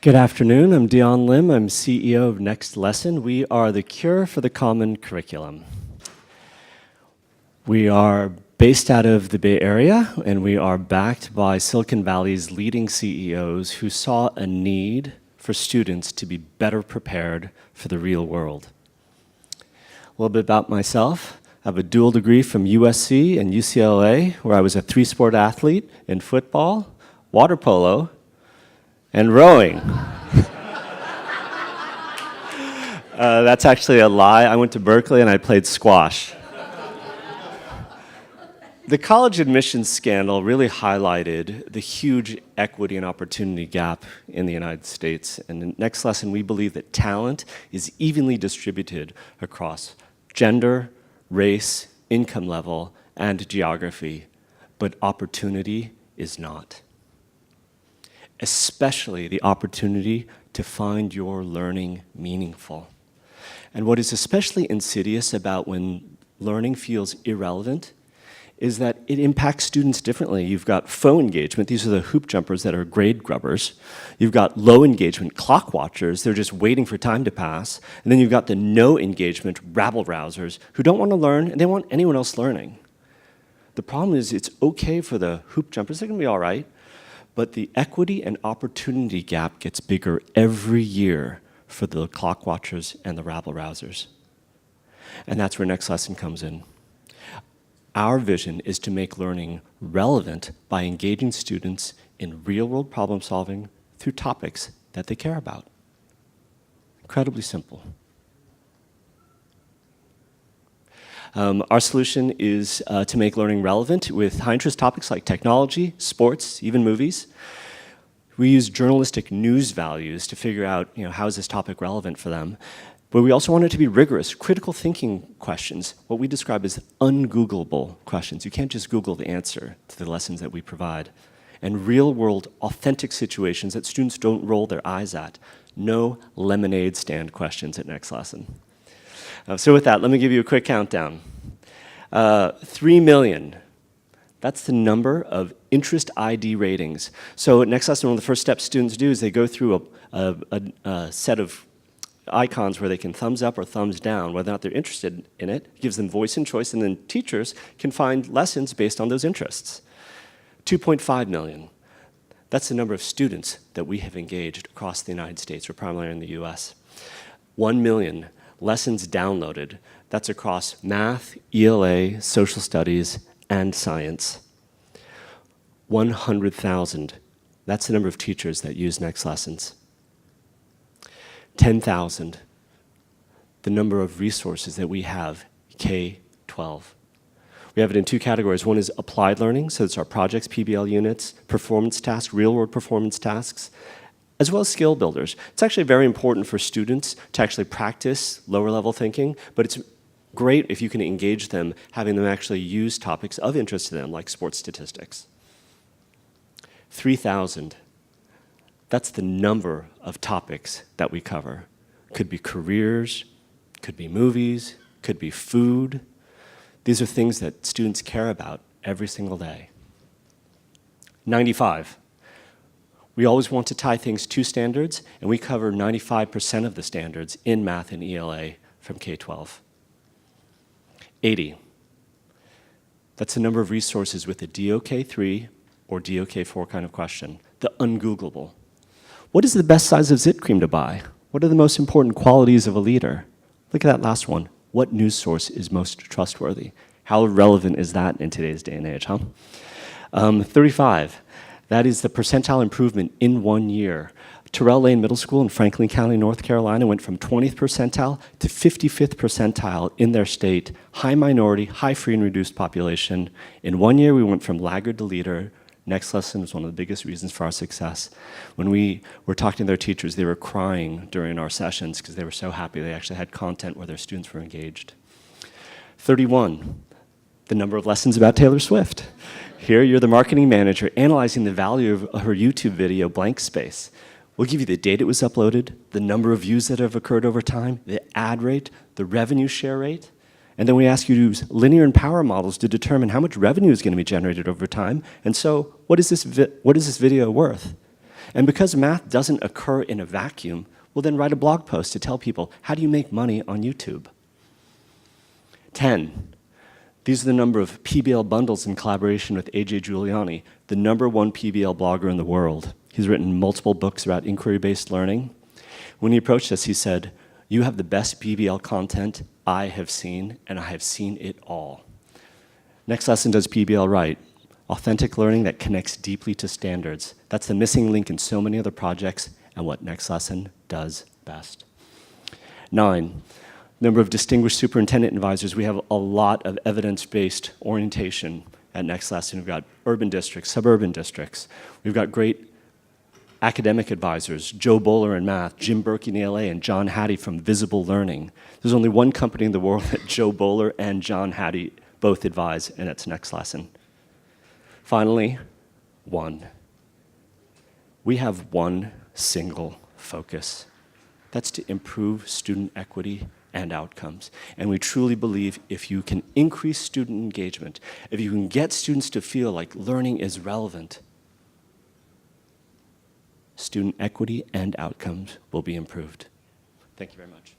Good afternoon, I'm Dion Lim, I'm CEO of NextLesson. We are the cure for the common curriculum. We are based out of the Bay Area, and we are backed by Silicon Valley's leading CEOs who saw a need for students to be better prepared for the real world. A little bit about myself. I have a dual degree from USC and UCLA, where I was a three-sport athlete in football, water polo, and rowing. That's actually a lie. I went to Berkeley and I played squash. The college admissions scandal really highlighted the huge equity and opportunity gap in the United States. And in NextLesson, we believe that talent is evenly distributed across gender, race, income level, and geography, but opportunity is not. Especially the opportunity to find your learning meaningful. And what is especially insidious about when learning feels irrelevant is that it impacts students differently. You've got faux engagement. These are the hoop jumpers that are grade grubbers. You've got low engagement clock watchers. They're just waiting for time to pass. And then you've got the no engagement rabble-rousers who don't want to learn and they want anyone else learning. The problem is it's okay for the hoop jumpers. They're going to be all right. But the equity and opportunity gap gets bigger every year for the clock watchers and the rabble-rousers. And that's where NextLesson comes in. Our vision is to make learning relevant by engaging students in real-world problem solving through topics that they care about. Incredibly simple. Our solution is to make learning relevant with high-interest topics like technology, sports, even movies. We use journalistic news values to figure out, how is this topic relevant for them. But we also want it to be rigorous, critical thinking questions, what we describe as ungoogleable questions. You can't just Google the answer to the lessons that we provide. And real-world, authentic situations that students don't roll their eyes at. No lemonade stand questions at NextLesson. So with that, let me give you a quick countdown. 3 million. That's the number of interest ID ratings. So at NextLesson, one of the first steps students do is they go through a set of icons where they can thumbs up or thumbs down, whether or not they're interested in it. It gives them voice and choice, and then teachers can find lessons based on those interests. 2.5 million. That's the number of students that we have engaged across the United States, or primarily in the US. 1 million. Lessons downloaded. That's across math, ELA, social studies, and science. 100,000. That's the number of teachers that use NextLessons. 10,000. The number of resources that we have, K-12. We have it in two categories. One is applied learning, so it's our projects, PBL units, performance tasks, real-world performance tasks, as well as skill builders. It's actually very important for students to actually practice lower level thinking, but it's great if you can engage them, having them actually use topics of interest to them, like sports statistics. 3,000. That's the number of topics that we cover. Could be careers, could be movies, could be food. These are things that students care about every single day. 95. We always want to tie things to standards, and we cover 95% of the standards in math and ELA from K-12. 80. That's the number of resources with a DOK3 or DOK4 kind of question, the ungoogleable. What is the best size of zit cream to buy? What are the most important qualities of a leader? Look at that last one. What news source is most trustworthy? How relevant is that in today's day and age, huh? 35. That is the percentile improvement in 1 year. Terrell Lane Middle School in Franklin County, North Carolina went from 20th percentile to 55th percentile in their state. High minority, high free and reduced population. In 1 year, we went from laggard to leader. NextLesson was one of the biggest reasons for our success. When we were talking to their teachers, they were crying during our sessions because they were so happy they actually had content where their students were engaged. 31, the number of lessons about Taylor Swift. Here, you're the marketing manager analyzing the value of her YouTube video, Blank Space. We'll give you the date it was uploaded, the number of views that have occurred over time, the ad rate, the revenue share rate, and then we ask you to use linear and power models to determine how much revenue is going to be generated over time. And so, what is this video worth? And because math doesn't occur in a vacuum, we'll then write a blog post to tell people, how do you make money on YouTube? 10, these are the number of PBL bundles in collaboration with AJ Juliani, the #1 PBL blogger in the world. He's written multiple books about inquiry-based learning. When he approached us, he said, "You have the best PBL content I have seen, and I have seen it all." NextLesson does PBL right. Authentic learning that connects deeply to standards. That's the missing link in so many other projects and what NextLesson does best. 9, number of distinguished superintendent advisors. We have a lot of evidence-based orientation at NextLesson. We've got urban districts, suburban districts. We've got great academic advisors, Joe Bowler in math, Jim Berkey in ELA, and John Hattie from Visible Learning. There's only one company in the world that Joe Bowler and John Hattie both advise, and it's NextLesson. Finally, 1. We have one single focus. That's to improve student equity and outcomes. And we truly believe if you can increase student engagement, if you can get students to feel like learning is relevant, student equity and outcomes will be improved. Thank you very much.